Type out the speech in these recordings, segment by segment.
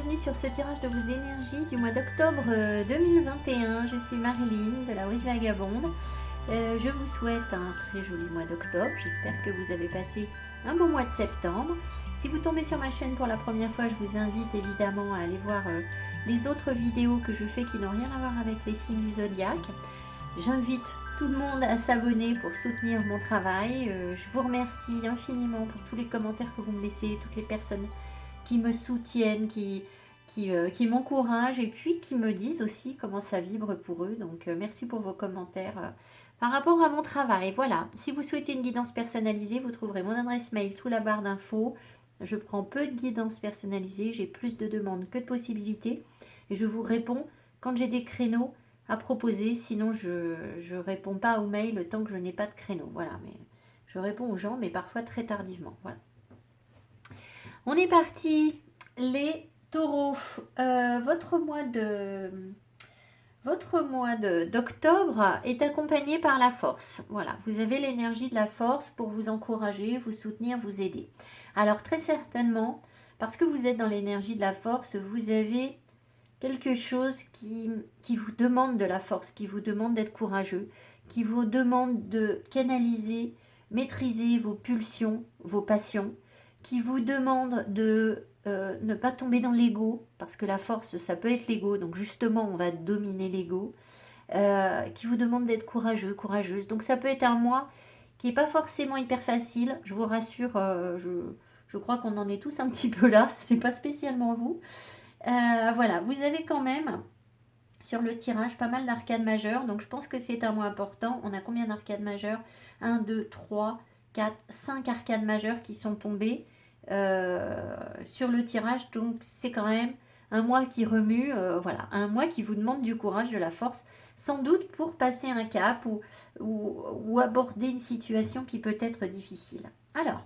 bienvenue sur ce tirage de vos énergies du mois d'octobre 2021. Je suis Marilyn de la Brise Vagabonde. Je vous souhaite un très joli mois d'octobre. J'espère que vous avez passé un bon mois de septembre. Si vous tombez sur ma chaîne pour la première fois, je vous invite évidemment à aller voir les autres vidéos que je fais qui n'ont rien à voir avec les signes du zodiaque. J'invite tout le monde à s'abonner pour soutenir mon travail. Je vous remercie infiniment pour tous les commentaires que vous me laissez, toutes les personnes qui me soutiennent, qui m'encouragent et puis qui me disent aussi comment ça vibre pour eux. Donc merci pour vos commentaires par rapport à mon travail. Voilà, si vous souhaitez une guidance personnalisée, vous trouverez mon adresse mail sous la barre d'infos. Je prends peu de guidance personnalisée, j'ai plus de demandes que de possibilités et je vous réponds quand j'ai des créneaux à proposer. Sinon je réponds pas aux mails tant que je n'ai pas de créneau. Voilà, mais je réponds aux gens, mais parfois très tardivement. Voilà. On est parti, les taureaux. Votre mois d'octobre est accompagné par la force. Voilà, vous avez l'énergie de la force pour vous encourager, vous soutenir, vous aider. Alors très certainement, parce que vous êtes dans l'énergie de la force, vous avez quelque chose qui vous demande de la force, qui vous demande d'être courageux, qui vous demande de canaliser, maîtriser vos pulsions, vos passions, qui vous demande de ne pas tomber dans l'ego, parce que la force, ça peut être l'ego, donc justement, on va dominer l'ego, qui vous demande d'être courageux, courageuse. Donc ça peut être un mois qui n'est pas forcément hyper facile, je vous rassure, je crois qu'on en est tous un petit peu là, c'est pas spécialement vous. Voilà, vous avez quand même sur le tirage pas mal d'arcades majeures, donc je pense que c'est un mois important. On a combien d'arcades majeures? 1, 2, 3, 4, 5 arcades majeures qui sont tombées sur le tirage, donc c'est quand même un mois qui remue, voilà, un mois qui vous demande du courage, de la force, sans doute pour passer un cap ou aborder une situation qui peut être difficile. Alors,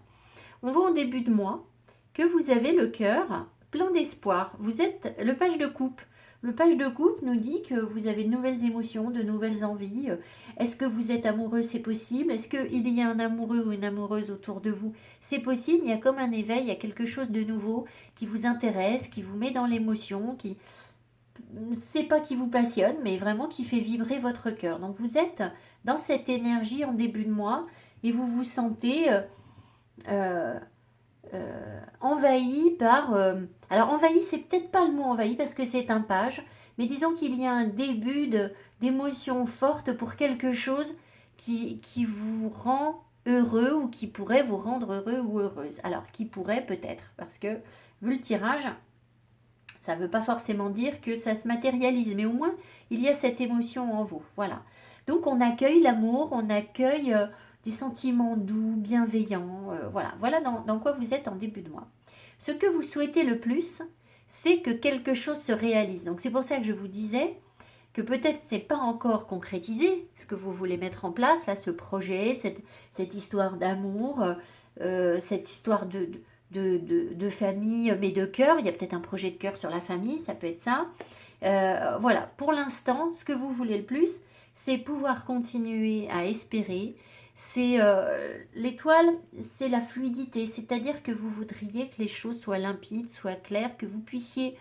on voit en début de mois que vous avez le cœur plein d'espoir. Vous êtes le page de coupe. Le page de coupe nous dit que vous avez de nouvelles émotions, de nouvelles envies. Est-ce que vous êtes amoureux? C'est possible. Est-ce qu'il y a un amoureux ou une amoureuse autour de vous? C'est possible. Il y a comme un éveil, il y a quelque chose de nouveau qui vous intéresse, qui vous met dans l'émotion, qui c'est pas qui vous passionne, mais vraiment qui fait vibrer votre cœur. Donc vous êtes dans cette énergie en début de mois et vous vous sentez envahi par... alors envahi, c'est peut-être pas le mot envahi parce que c'est un page, mais disons qu'il y a un début d'émotion forte pour quelque chose qui vous rend heureux ou qui pourrait vous rendre heureux ou heureuse. Alors qui pourrait peut-être, parce que vu le tirage, ça ne veut pas forcément dire que ça se matérialise, mais au moins il y a cette émotion en vous. Voilà. Donc on accueille l'amour, on accueille des sentiments doux, bienveillants. Voilà dans quoi vous êtes en début de mois. Ce que vous souhaitez le plus, c'est que quelque chose se réalise. Donc c'est pour ça que je vous disais que peut-être c'est pas encore concrétisé ce que vous voulez mettre en place, là, ce projet, cette histoire d'amour, cette histoire de famille, mais de cœur. Il y a peut-être un projet de cœur sur la famille, ça peut être ça. Voilà, pour l'instant, ce que vous voulez le plus, c'est pouvoir continuer à espérer. C'est l'étoile, c'est la fluidité, c'est-à-dire que vous voudriez que les choses soient limpides, soient claires, que vous puissiez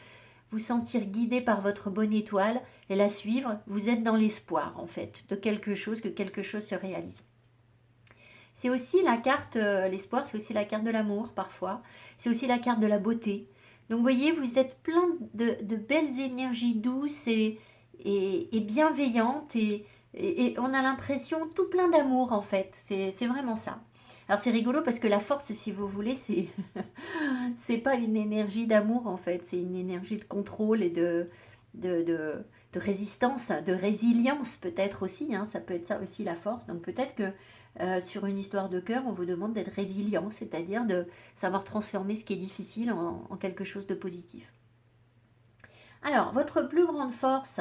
vous sentir guidé par votre bonne étoile et la suivre. Vous êtes dans l'espoir en fait de quelque chose, que quelque chose se réalise. C'est aussi la carte, l'espoir, c'est aussi la carte de l'amour parfois, c'est aussi la carte de la beauté. Donc vous voyez, vous êtes plein de belles énergies douces et bienveillantes et on a l'impression tout plein d'amour en fait, c'est vraiment ça. Alors c'est rigolo parce que la force, si vous voulez, c'est pas une énergie d'amour en fait, c'est une énergie de contrôle et de résistance, de résilience peut-être aussi, hein, ça peut être ça aussi la force. Donc peut-être que sur une histoire de cœur, on vous demande d'être résilient, c'est-à-dire de savoir transformer ce qui est difficile en quelque chose de positif. Alors, votre plus grande force,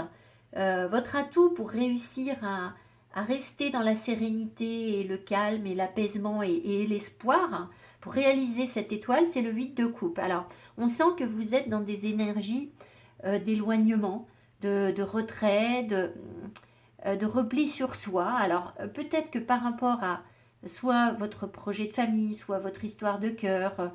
votre atout pour réussir à rester dans la sérénité et le calme et l'apaisement et l'espoir, pour réaliser cette étoile, c'est le 8 de coupe. Alors, on sent que vous êtes dans des énergies d'éloignement, de retrait, de repli sur soi. Alors peut-être que par rapport à soit votre projet de famille, soit votre histoire de cœur,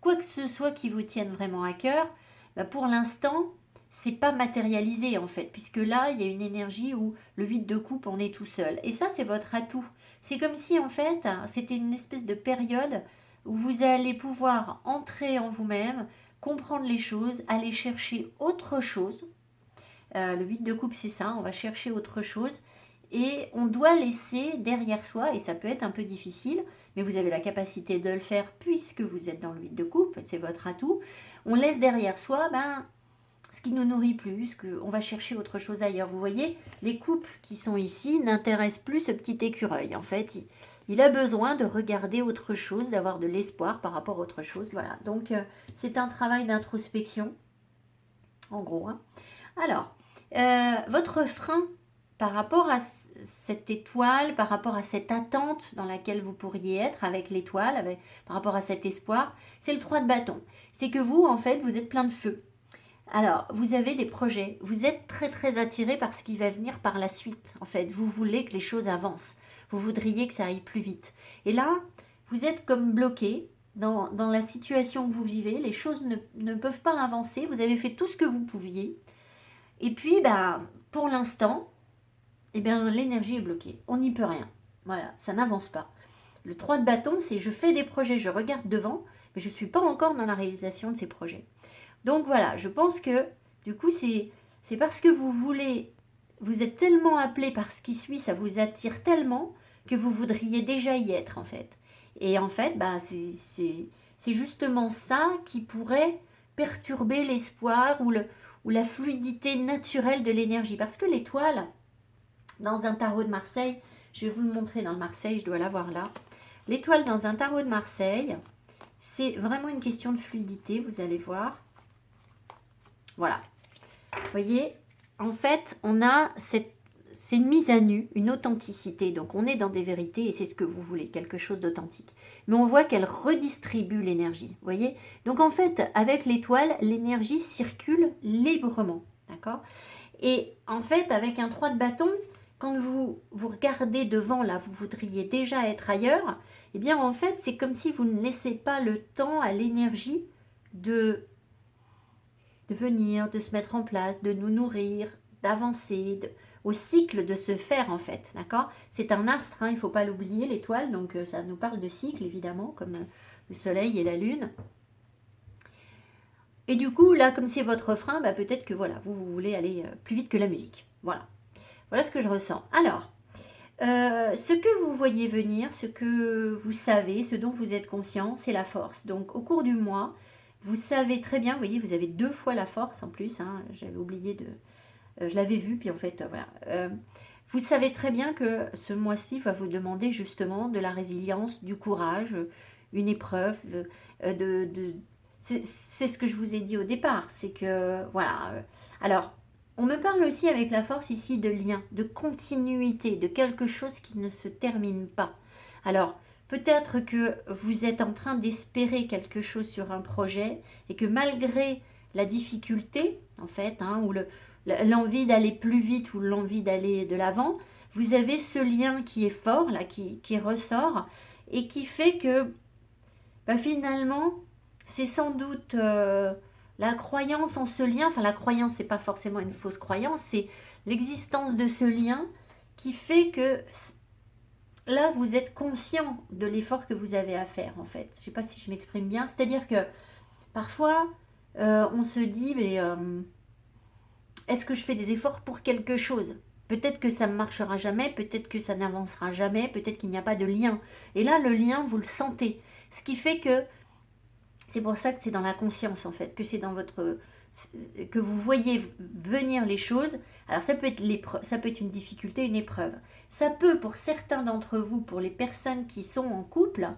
quoi que ce soit qui vous tienne vraiment à cœur, bah, pour l'instant, c'est pas matérialisé en fait, puisque là, il y a une énergie où le 8 de coupe, on est tout seul. Et ça, c'est votre atout. C'est comme si en fait, c'était une espèce de période où vous allez pouvoir entrer en vous-même, comprendre les choses, aller chercher autre chose. Le 8 de coupe, c'est ça, on va chercher autre chose. Et on doit laisser derrière soi, et ça peut être un peu difficile, mais vous avez la capacité de le faire puisque vous êtes dans le 8 de coupe, c'est votre atout. On laisse derrière soi ce qui ne nous nourrit plus, on va chercher autre chose ailleurs. Vous voyez, les coupes qui sont ici n'intéressent plus ce petit écureuil. En fait, il a besoin de regarder autre chose, d'avoir de l'espoir par rapport à autre chose. Voilà, donc c'est un travail d'introspection, en gros. Hein. Alors, votre frein par rapport à cette étoile, par rapport à cette attente dans laquelle vous pourriez être avec l'étoile, par rapport à cet espoir, c'est le 3 de bâton. C'est que vous, en fait, vous êtes plein de feu. Alors, vous avez des projets, vous êtes très très attiré par ce qui va venir par la suite. En fait, vous voulez que les choses avancent, vous voudriez que ça aille plus vite. Et là, vous êtes comme bloqué dans la situation que vous vivez, les choses ne peuvent pas avancer, vous avez fait tout ce que vous pouviez. Et puis, pour l'instant, l'énergie est bloquée, on n'y peut rien. Voilà, ça n'avance pas. Le 3 de bâton, c'est je fais des projets, je regarde devant, mais je ne suis pas encore dans la réalisation de ces projets. Donc voilà, je pense que du coup, c'est parce que vous êtes tellement appelé par ce qui suit, ça vous attire tellement que vous voudriez déjà y être en fait. Et en fait, c'est justement ça qui pourrait perturber l'espoir ou la fluidité naturelle de l'énergie. Parce que l'étoile, dans un tarot de Marseille, je vais vous le montrer dans le Marseille, je dois l'avoir là. L'étoile dans un tarot de Marseille, c'est vraiment une question de fluidité, vous allez voir. Voilà. Vous voyez, en fait, c'est une mise à nu, une authenticité. Donc, on est dans des vérités et c'est ce que vous voulez, quelque chose d'authentique. Mais on voit qu'elle redistribue l'énergie. Vous voyez? Donc, en fait, avec l'étoile, l'énergie circule librement. D'accord? Et en fait, avec un 3 de bâton, quand vous regardez devant, là, vous voudriez déjà être ailleurs, eh bien, en fait, c'est comme si vous ne laissez pas le temps à l'énergie de venir, de se mettre en place, de nous nourrir, d'avancer, au cycle de se faire en fait, d'accord? C'est un astre, hein, il ne faut pas l'oublier, l'étoile, donc ça nous parle de cycle évidemment, comme le soleil et la lune. Et du coup, là, comme c'est votre frein, peut-être que voilà, vous voulez aller plus vite que la musique. Voilà, voilà ce que je ressens. Alors, ce que vous voyez venir, ce que vous savez, ce dont vous êtes conscient, c'est la force. Donc, au cours du mois, vous savez très bien, vous voyez, vous avez 2 fois la force en plus, hein, j'avais oublié de... je l'avais vu, puis en fait, voilà. Vous savez très bien que ce mois-ci va vous demander justement de la résilience, du courage, une épreuve, c'est ce que je vous ai dit au départ, c'est que, voilà. Alors, on me parle aussi avec la force ici de lien, de continuité, de quelque chose qui ne se termine pas. Alors, peut-être que vous êtes en train d'espérer quelque chose sur un projet et que malgré la difficulté, en fait, hein, ou l'envie d'aller plus vite ou l'envie d'aller de l'avant, vous avez ce lien qui est fort, là, qui ressort et qui fait que finalement, c'est sans doute la croyance en ce lien, enfin la croyance, c'est pas forcément une fausse croyance, c'est l'existence de ce lien qui fait que là, vous êtes conscient de l'effort que vous avez à faire, en fait. Je ne sais pas si je m'exprime bien. C'est-à-dire que parfois, on se dit, mais est-ce que je fais des efforts pour quelque chose? Peut-être que ça ne marchera jamais, peut-être que ça n'avancera jamais, peut-être qu'il n'y a pas de lien. Et là, le lien, vous le sentez. Ce qui fait que c'est pour ça que c'est dans la conscience, en fait, que c'est dans votre... que vous voyez venir les choses. Alors ça peut être une difficulté, une épreuve. Ça peut, pour certains d'entre vous, pour les personnes qui sont en couple,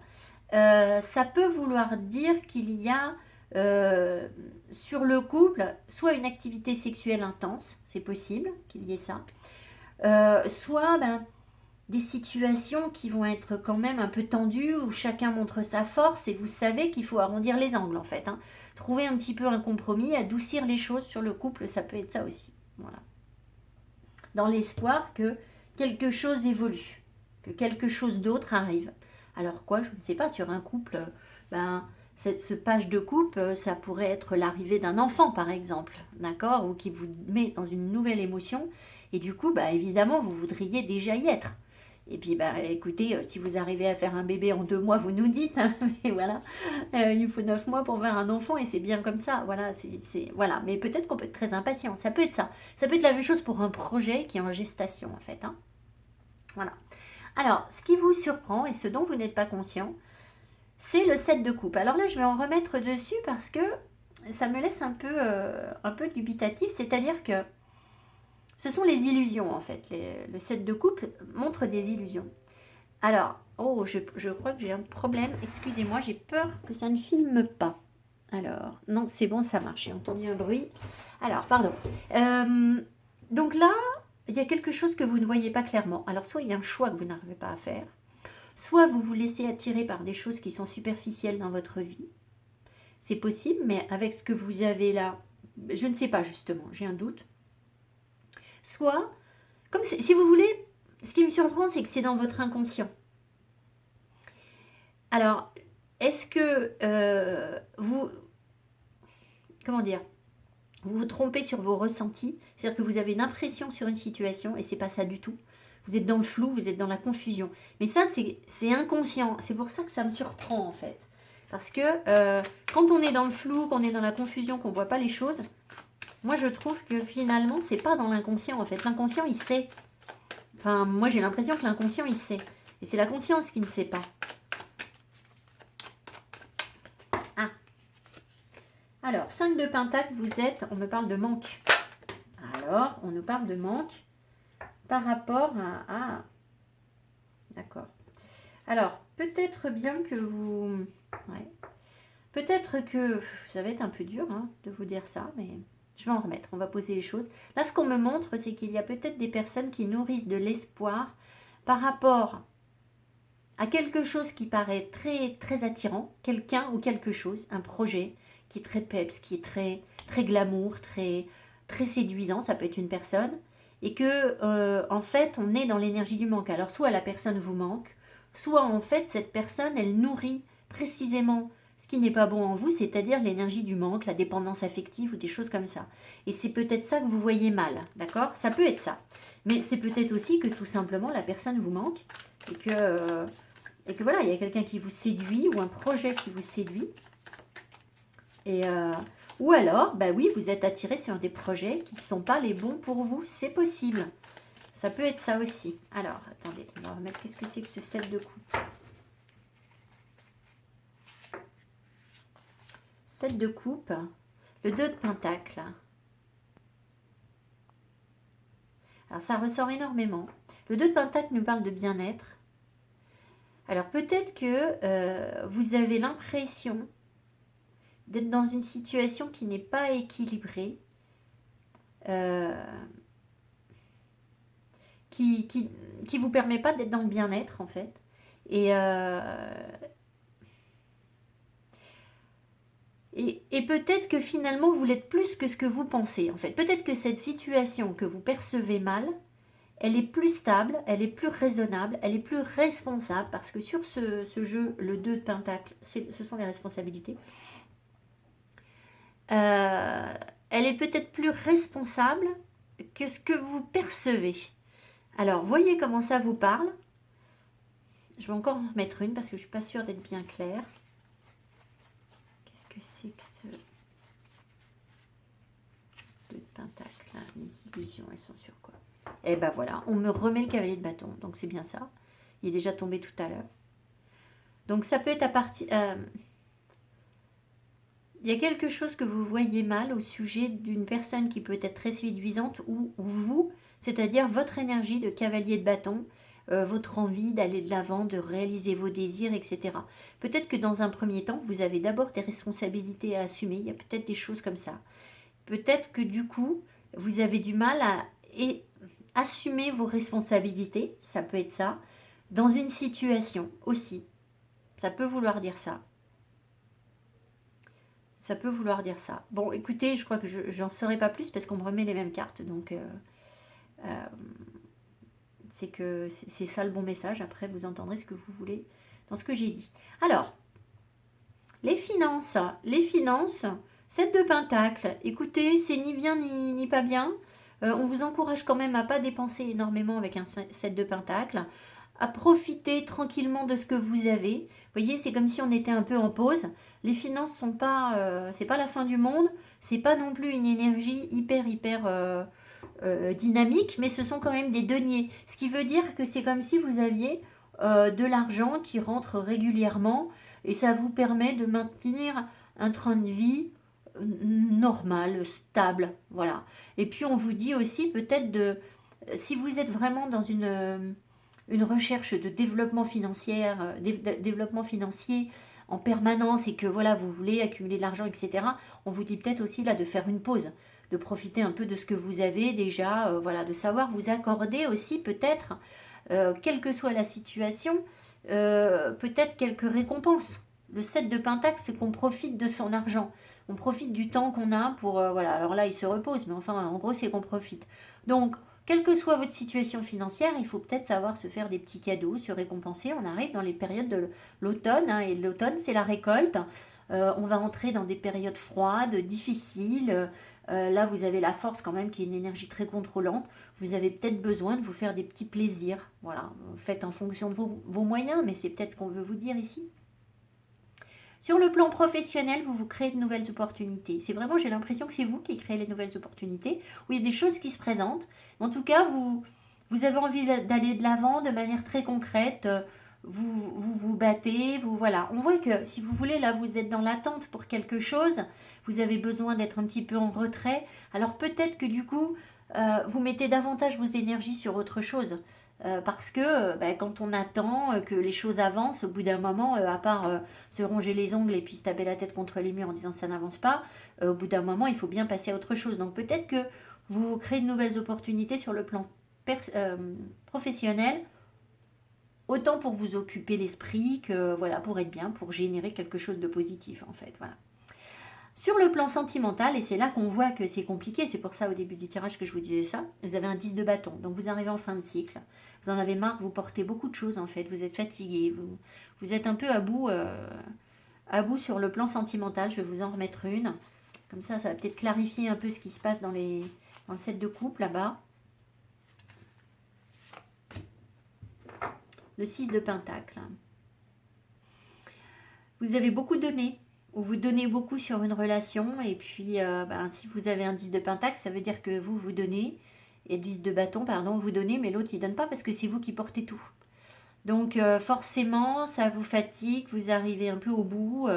ça peut vouloir dire qu'il y a sur le couple soit une activité sexuelle intense, c'est possible qu'il y ait ça, soit des situations qui vont être quand même un peu tendues, où chacun montre sa force et vous savez qu'il faut arrondir les angles en fait. Hein. Trouver un petit peu un compromis, adoucir les choses sur le couple, ça peut être ça aussi. Voilà. Dans l'espoir que quelque chose évolue, que quelque chose d'autre arrive. Alors quoi, je ne sais pas, sur un couple, ce page de coupe, ça pourrait être l'arrivée d'un enfant, par exemple, d'accord, ou qui vous met dans une nouvelle émotion. Et du coup, bah, évidemment, vous voudriez déjà y être. Et puis, bah, écoutez, si vous arrivez à faire un bébé en 2 mois, vous nous dites, hein, mais voilà, il faut 9 mois pour faire un enfant et c'est bien comme ça. Voilà, voilà. Mais peut-être qu'on peut être très impatient. Ça peut être ça. Ça peut être la même chose pour un projet qui est en gestation, en fait, hein. Voilà. Alors, ce qui vous surprend et ce dont vous n'êtes pas conscient, c'est le 7 de coupe. Alors là, je vais en remettre dessus parce que ça me laisse un peu dubitatif. C'est-à-dire que ce sont les illusions, en fait. Le 7 de coupe montre des illusions. Alors, oh, je crois que j'ai un problème. Excusez-moi, j'ai peur que ça ne filme pas. Alors, non, c'est bon, ça marche. J'ai entendu un bruit. Alors, pardon. Donc là, il y a quelque chose que vous ne voyez pas clairement. Alors, soit il y a un choix que vous n'arrivez pas à faire, soit vous vous laissez attirer par des choses qui sont superficielles dans votre vie. C'est possible, mais avec ce que vous avez là, je ne sais pas justement, j'ai un doute. Soit, comme si vous voulez, ce qui me surprend, c'est que c'est dans votre inconscient. Alors, est-ce que vous, comment dire, vous vous trompez sur vos ressentis, c'est-à-dire que vous avez une impression sur une situation et c'est pas ça du tout. Vous êtes dans le flou, vous êtes dans la confusion. Mais ça, c'est inconscient. C'est pour ça que ça me surprend en fait. Parce que quand on est dans le flou, qu'on est dans la confusion, qu'on ne voit pas les choses, moi je trouve que finalement, c'est pas dans l'inconscient en fait. L'inconscient, il sait. Enfin, moi j'ai l'impression que l'inconscient, il sait. Et c'est la conscience qui ne sait pas. Ah. Alors, 5 de Pentacle, vous êtes, on me parle de manque. Alors, on nous parle de manque par rapport à... Ah, d'accord. Alors, peut-être bien que vous... Ouais. Peut-être que... Ça va être un peu dur hein, de vous dire ça, mais je vais en remettre. On va poser les choses. Là, ce qu'on me montre, c'est qu'il y a peut-être des personnes qui nourrissent de l'espoir par rapport à quelque chose qui paraît très, très attirant, quelqu'un ou quelque chose, un projet qui est très peps, qui est très, très glamour, très, très séduisant, ça peut être une personne, et que en fait on est dans l'énergie du manque. Alors soit la personne vous manque, soit en fait cette personne elle nourrit précisément ce qui n'est pas bon en vous, c'est-à-dire l'énergie du manque, la dépendance affective ou des choses comme ça. Et c'est peut-être ça que vous voyez mal, d'accord? Ça peut être ça. Mais c'est peut-être aussi que tout simplement la personne vous manque et que voilà, il y a quelqu'un qui vous séduit ou un projet qui vous séduit. Et, ou alors, bah oui, vous êtes attiré sur des projets qui ne sont pas les bons pour vous. C'est possible. Ça peut être ça aussi. Alors, attendez, on va remettre. Qu'est-ce que c'est que ce 7 de coupe? 7 de coupe. Le 2 de pentacle. Alors, ça ressort énormément. Le 2 de pentacle nous parle de bien-être. Alors, peut-être que vous avez l'impression d'être dans une situation qui n'est pas équilibrée, qui vous permet pas d'être dans le bien-être en fait. Et, et peut-être que finalement vous l'êtes plus que ce que vous pensez en fait. Peut-être que cette situation que vous percevez mal, elle est plus stable, elle est plus raisonnable, elle est plus responsable parce que sur ce jeu, le 2 de Pentacle, ce sont les responsabilités. Elle est peut-être plus responsable que ce que vous percevez. Alors, voyez comment ça vous parle. Je vais encore en remettre une parce que je ne suis pas sûre d'être bien claire. Qu'est-ce que c'est que ce 2 de pentacle là? Les illusions, elles sont sur quoi? Et ben voilà, on me remet le cavalier de bâton. Donc c'est bien ça. Il est déjà tombé tout à l'heure. Donc ça peut être à partir... il y a quelque chose que vous voyez mal au sujet d'une personne qui peut être très séduisante ou vous, c'est-à-dire votre énergie de cavalier de bâton, votre envie d'aller de l'avant, de réaliser vos désirs, etc. Peut-être que dans un premier temps, vous avez d'abord des responsabilités à assumer, il y a peut-être des choses comme ça. Peut-être que du coup, vous avez du mal à assumer vos responsabilités, ça peut être ça, dans une situation aussi. Ça peut vouloir dire ça. Ça peut vouloir dire ça. Bon, écoutez, je crois que j'en saurai pas plus parce qu'on me remet les mêmes cartes. Donc, c'est que c'est ça le bon message. Après, vous entendrez ce que vous voulez dans ce que j'ai dit. Alors, Les finances, 7 de Pentacle. Écoutez, c'est ni bien ni pas bien. On vous encourage quand même à pas dépenser énormément avec un 7 de Pentacle, à profiter tranquillement de ce que vous avez. Vous voyez, c'est comme si on était un peu en pause. Les finances sont pas, c'est pas la fin du monde. C'est pas non plus une énergie hyper dynamique, mais ce sont quand même des deniers. Ce qui veut dire que c'est comme si vous aviez de l'argent qui rentre régulièrement et ça vous permet de maintenir un train de vie normal, stable, voilà. Et puis on vous dit aussi peut-être si vous êtes vraiment dans une recherche de développement financier, développement financier en permanence et que voilà vous voulez accumuler de l'argent, etc. On vous dit peut-être aussi là de faire une pause, de profiter un peu de ce que vous avez déjà, voilà, de savoir vous accorder aussi peut-être, quelle que soit la situation, peut-être quelques récompenses. Le 7 de Pentacle, c'est qu'on profite de son argent. On profite du temps qu'on a pour... voilà, alors là, il se repose, mais enfin, en gros, c'est qu'on profite. Donc, quelle que soit votre situation financière, il faut peut-être savoir se faire des petits cadeaux, se récompenser. On arrive dans les périodes de l'automne, hein, et l'automne, c'est la récolte. On va entrer dans des périodes froides, difficiles. Là, vous avez la force quand même, qui est une énergie très contrôlante. Vous avez peut-être besoin de vous faire des petits plaisirs. Voilà, faites en fonction de vos moyens, mais c'est peut-être ce qu'on veut vous dire ici. Sur le plan professionnel, vous vous créez de nouvelles opportunités. C'est vraiment, j'ai l'impression que c'est vous qui créez les nouvelles opportunités, où il y a des choses qui se présentent. En tout cas, vous avez envie d'aller de l'avant de manière très concrète. Vous battez, voilà. On voit que si vous voulez, là, vous êtes dans l'attente pour quelque chose. Vous avez besoin d'être un petit peu en retrait. Alors peut-être que du coup, vous mettez davantage vos énergies sur autre chose. Parce que quand on attend que les choses avancent, au bout d'un moment, à part se ronger les ongles et puis se taper la tête contre les murs en disant ça n'avance pas, au bout d'un moment, il faut bien passer à autre chose. Donc peut-être que vous créez de nouvelles opportunités sur le plan professionnel, autant pour vous occuper l'esprit que voilà, pour être bien, pour générer quelque chose de positif en fait. Voilà. Sur le plan sentimental, et c'est là qu'on voit que c'est compliqué, c'est pour ça au début du tirage que je vous disais ça, vous avez un 10 de bâton, donc vous arrivez en fin de cycle, vous en avez marre, vous portez beaucoup de choses en fait, vous êtes fatigué, vous êtes un peu à bout sur le plan sentimental. Je vais vous en remettre une, comme ça va peut-être clarifier un peu ce qui se passe dans le set de couple là-bas. Le 6 de pentacle. Vous avez beaucoup donné, ou vous donnez beaucoup sur une relation, et puis si vous avez un 10 de pentacle, ça veut dire que vous donnez, et 10 de bâton, pardon, vous donnez, mais l'autre il donne pas parce que c'est vous qui portez tout. Donc forcément, ça vous fatigue, vous arrivez un peu au bout,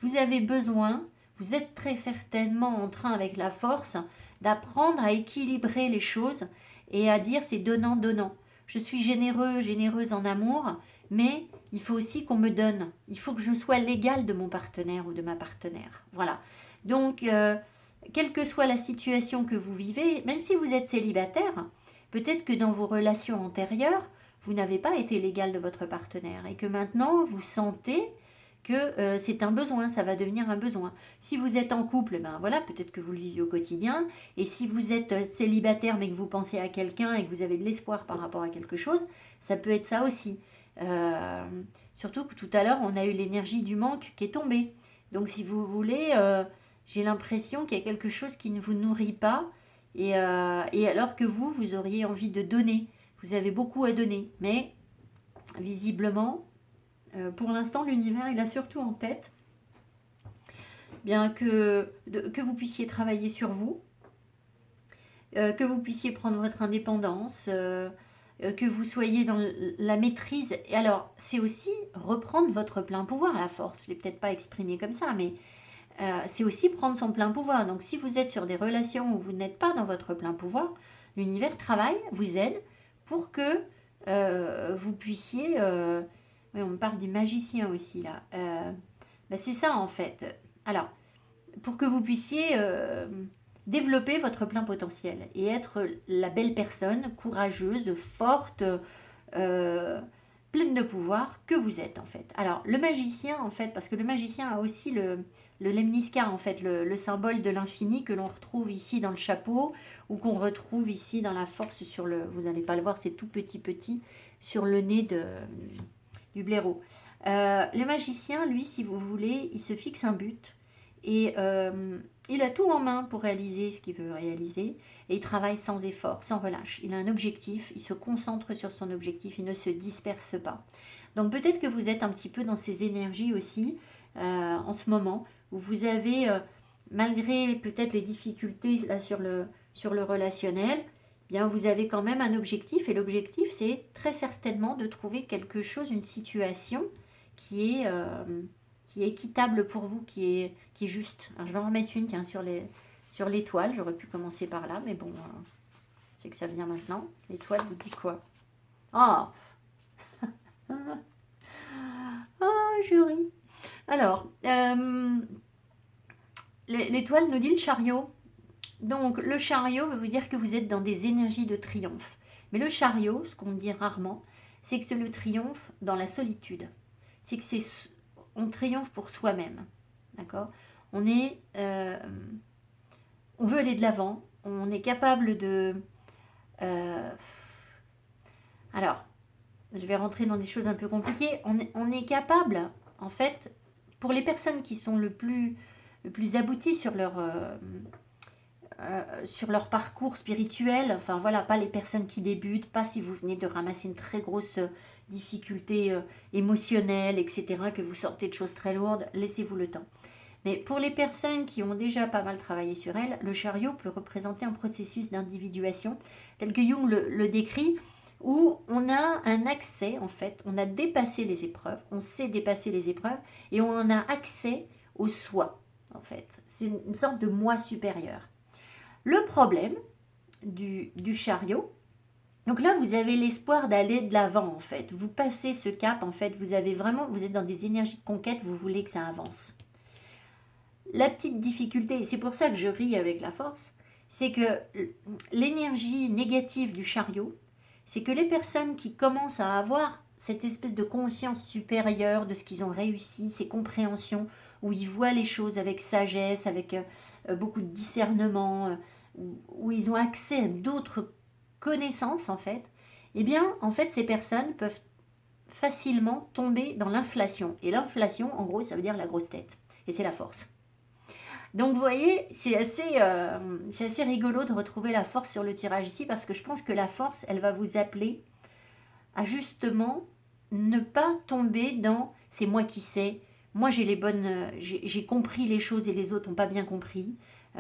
vous avez besoin, vous êtes très certainement en train avec la force d'apprendre à équilibrer les choses et à dire c'est donnant-donnant. Je suis généreux, généreuse en amour, mais il faut aussi qu'on me donne. Il faut que je sois l'égal de mon partenaire ou de ma partenaire. Voilà. Donc, quelle que soit la situation que vous vivez, même si vous êtes célibataire, peut-être que dans vos relations antérieures, vous n'avez pas été l'égal de votre partenaire et que maintenant vous sentez que c'est un besoin, ça va devenir un besoin. Si vous êtes en couple, ben voilà, peut-être que vous le vivez au quotidien. Et si vous êtes célibataire mais que vous pensez à quelqu'un et que vous avez de l'espoir par rapport à quelque chose, ça peut être ça aussi. Surtout que tout à l'heure, on a eu l'énergie du manque qui est tombée. Donc si vous voulez, j'ai l'impression qu'il y a quelque chose qui ne vous nourrit pas. Et alors que vous auriez envie de donner. Vous avez beaucoup à donner. Mais visiblement, pour l'instant, l'univers, il a surtout en tête bien que vous puissiez travailler sur vous, que vous puissiez prendre votre indépendance, que vous soyez dans la maîtrise. Et alors, c'est aussi reprendre votre plein pouvoir, la force. Je ne l'ai peut-être pas exprimé comme ça, mais c'est aussi prendre son plein pouvoir. Donc, si vous êtes sur des relations où vous n'êtes pas dans votre plein pouvoir, l'univers travaille, vous aide pour que vous puissiez... oui, on me parle du magicien aussi, là. C'est ça, en fait. Alors, pour que vous puissiez développer votre plein potentiel et être la belle personne, courageuse, forte, pleine de pouvoir que vous êtes en fait. Alors le magicien en fait, parce que le magicien a aussi le lemnisca en fait, le symbole de l'infini que l'on retrouve ici dans le chapeau ou qu'on retrouve ici dans la force vous n'allez pas le voir, c'est tout petit sur le nez du blaireau. Le magicien, lui, si vous voulez, il se fixe un but et il a tout en main pour réaliser ce qu'il veut réaliser et il travaille sans effort, sans relâche. Il a un objectif, il se concentre sur son objectif, il ne se disperse pas. Donc peut-être que vous êtes un petit peu dans ces énergies aussi en ce moment où vous avez, malgré peut-être les difficultés là, sur le relationnel, eh bien vous avez quand même un objectif et l'objectif c'est très certainement de trouver quelque chose, une situation qui est, euh, qui est équitable pour vous, qui est juste. Alors, je vais en remettre une tiens, sur l'étoile. J'aurais pu commencer par là, mais bon, c'est que ça vient maintenant. L'étoile vous dit quoi? Oh, oh, je ris. Alors, l'étoile nous dit le chariot. Donc, le chariot veut vous dire que vous êtes dans des énergies de triomphe. Mais le chariot, ce qu'on dit rarement, c'est que c'est le triomphe dans la solitude. C'est que on triomphe pour soi-même. D'accord? On est, on veut aller de l'avant. On est capable de. euh, alors, je vais rentrer dans des choses un peu compliquées. On est capable, en fait, pour les personnes qui sont le plus abouties sur leur parcours spirituel, enfin voilà, pas les personnes qui débutent, pas si vous venez de ramasser une très grosse difficulté émotionnelle, etc., que vous sortez de choses très lourdes, laissez-vous le temps. Mais pour les personnes qui ont déjà pas mal travaillé sur elles, le chariot peut représenter un processus d'individuation, tel que Jung le décrit, où on a un accès, en fait, on a dépassé les épreuves, on sait dépasser les épreuves, et on a accès au soi, en fait. C'est une sorte de moi supérieur. Le problème du chariot, donc là, vous avez l'espoir d'aller de l'avant, en fait. Vous passez ce cap, en fait. Vous avez vraiment, vous êtes dans des énergies de conquête, vous voulez que ça avance. La petite difficulté, et c'est pour ça que je ris avec la force, c'est que l'énergie négative du chariot, c'est que les personnes qui commencent à avoir cette espèce de conscience supérieure de ce qu'ils ont réussi, ces compréhensions, où ils voient les choses avec sagesse, avec beaucoup de discernement, où ils ont accès à d'autres connaissances en fait, eh bien en fait ces personnes peuvent facilement tomber dans l'inflation. Et l'inflation, en gros, ça veut dire la grosse tête. Et c'est la force. Donc vous voyez, c'est assez rigolo de retrouver la force sur le tirage ici parce que je pense que la force, elle va vous appeler à justement ne pas tomber dans c'est moi qui sais, moi j'ai les bonnes, j'ai compris les choses et les autres n'ont pas bien compris,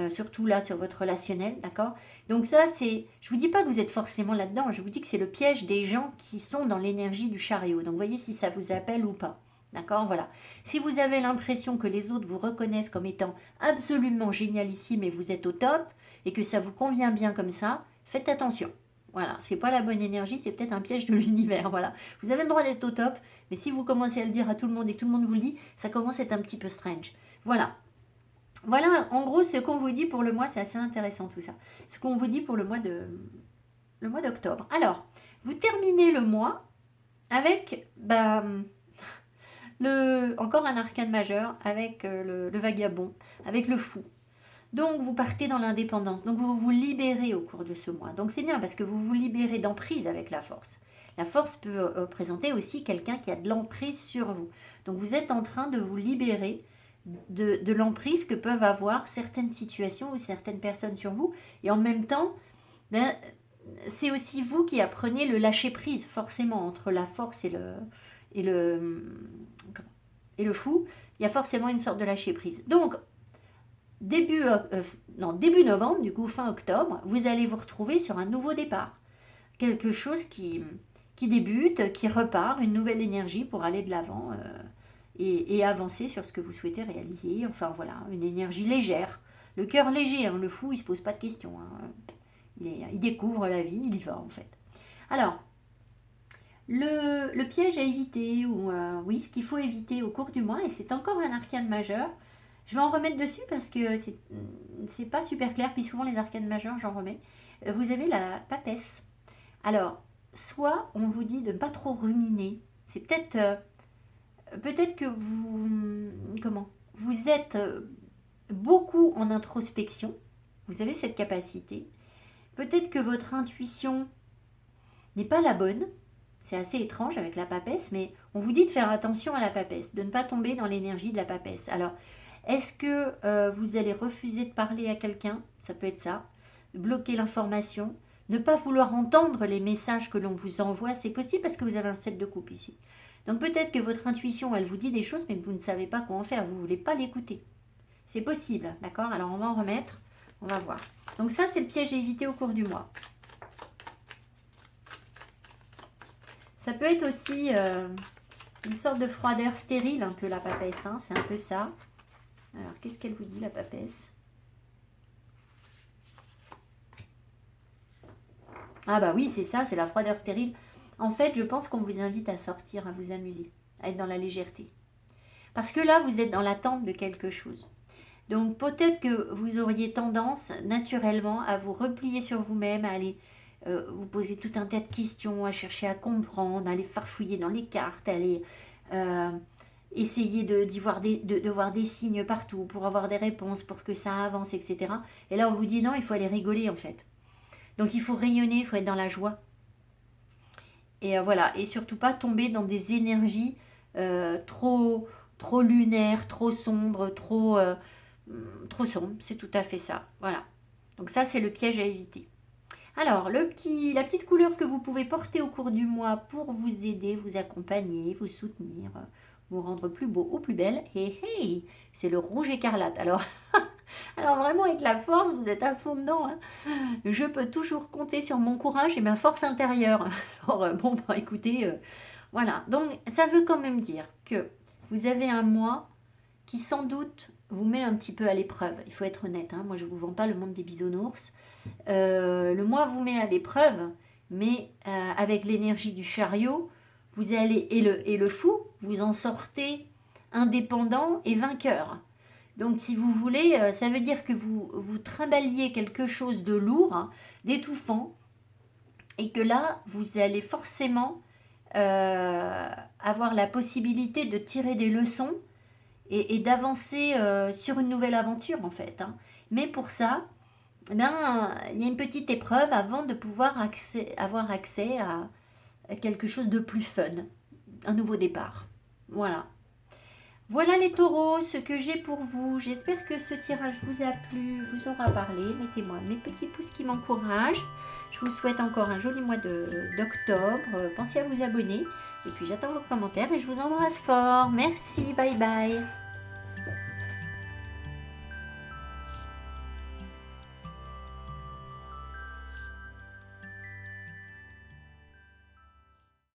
surtout là sur votre relationnel, d'accord? Donc ça c'est, je vous dis pas que vous êtes forcément là-dedans, je vous dis que c'est le piège des gens qui sont dans l'énergie du chariot. Donc voyez si ça vous appelle ou pas. D'accord, voilà. Si vous avez l'impression que les autres vous reconnaissent comme étant absolument génialissime et vous êtes au top et que ça vous convient bien comme ça, faites attention. Voilà, c'est pas la bonne énergie, c'est peut-être un piège de l'univers. Voilà, vous avez le droit d'être au top, mais si vous commencez à le dire à tout le monde et que tout le monde vous le dit, ça commence à être un petit peu strange. Voilà. Voilà, en gros, ce qu'on vous dit pour le mois, c'est assez intéressant tout ça. Ce qu'on vous dit pour le mois d'octobre. Alors, vous terminez le mois avec encore un arcane majeur, avec le vagabond, avec le fou. Donc vous partez dans l'indépendance, donc vous vous libérez au cours de ce mois. Donc c'est bien parce que vous vous libérez d'emprise avec la force. La force peut représenter aussi quelqu'un qui a de l'emprise sur vous. Donc vous êtes en train de vous libérer de l'emprise que peuvent avoir certaines situations ou certaines personnes sur vous. Et en même temps, ben, c'est aussi vous qui apprenez le lâcher-prise, forcément, entre la force et le, et le fou. Il y a forcément une sorte de lâcher-prise. Donc, début novembre, du coup fin octobre, vous allez vous retrouver sur un nouveau départ. Quelque chose qui débute, qui repart, une nouvelle énergie pour aller de l'avant et avancer sur ce que vous souhaitez réaliser. Enfin voilà, une énergie légère. Le cœur léger, hein, le fou, il ne se pose pas de questions. Hein. Il découvre la vie, il y va en fait. Alors, le piège à éviter, ou oui, ce qu'il faut éviter au cours du mois, et c'est encore un arcane majeur, je vais en remettre dessus parce que c'est pas super clair, puis souvent les arcanes majeurs, j'en remets. Vous avez la papesse. Alors, soit on vous dit de ne pas trop ruminer, c'est peut-être que vous êtes beaucoup en introspection, vous avez cette capacité, peut-être que votre intuition n'est pas la bonne, C'est assez étrange avec la papesse, mais on vous dit de faire attention à la papesse, de ne pas tomber dans l'énergie de la papesse. Alors, est-ce que vous allez refuser de parler à quelqu'un? Ça peut être ça. Bloquer l'information. Ne pas vouloir entendre les messages que l'on vous envoie, c'est possible parce que vous avez un 7 de coupe ici. Donc peut-être que votre intuition, elle vous dit des choses, mais vous ne savez pas quoi en faire, vous ne voulez pas l'écouter. C'est possible, d'accord? Alors on va en remettre, on va voir. Donc ça, c'est le piège à éviter au cours du mois. Ça peut être aussi une sorte de froideur stérile, un peu la papesse, hein, c'est un peu ça. Alors, qu'est-ce qu'elle vous dit, la papesse? Ah bah oui, c'est ça, c'est la froideur stérile. En fait, je pense qu'on vous invite à sortir, à vous amuser, à être dans la légèreté. Parce que là, vous êtes dans l'attente de quelque chose. Donc peut-être que vous auriez tendance naturellement à vous replier sur vous-même, à aller vous poser tout un tas de questions, à chercher à comprendre, à aller farfouiller dans les cartes, à aller essayer de voir des signes partout pour avoir des réponses, pour que ça avance, etc. Et là, on vous dit non, il faut aller rigoler en fait. Donc il faut rayonner, il faut être dans la joie. Et voilà, et surtout pas tomber dans des énergies trop lunaires, trop sombres, trop sombre, c'est tout à fait ça. Voilà. Donc ça, c'est le piège à éviter. Alors, la petite couleur que vous pouvez porter au cours du mois pour vous aider, vous accompagner, vous soutenir, vous rendre plus beau ou plus belle, c'est le rouge écarlate. Alors, alors vraiment, avec la force, vous êtes à fond dedans. Hein. Je peux toujours compter sur mon courage et ma force intérieure. Alors, bon, bah, écoutez, voilà. Donc, ça veut quand même dire que vous avez un mois qui sans doute vous met un petit peu à l'épreuve. Il faut être honnête, hein. Moi je ne vous vends pas le monde des bisounours. Le mois vous met à l'épreuve, mais avec l'énergie du chariot, vous allez, et le fou, vous en sortez indépendant et vainqueur. Donc si vous voulez, ça veut dire que vous trimballiez quelque chose de lourd, hein, d'étouffant, et que là, vous allez forcément avoir la possibilité de tirer des leçons et d'avancer sur une nouvelle aventure en fait. Hein. Mais pour ça, eh bien, il y a une petite épreuve avant de pouvoir avoir accès à quelque chose de plus fun, un nouveau départ. Voilà. Voilà les taureaux, ce que j'ai pour vous. J'espère que ce tirage vous a plu, vous aura parlé. Mettez-moi mes petits pouces qui m'encouragent. Je vous souhaite encore un joli mois d'octobre. Pensez à vous abonner. Et puis j'attends vos commentaires et je vous embrasse fort. Merci, bye bye.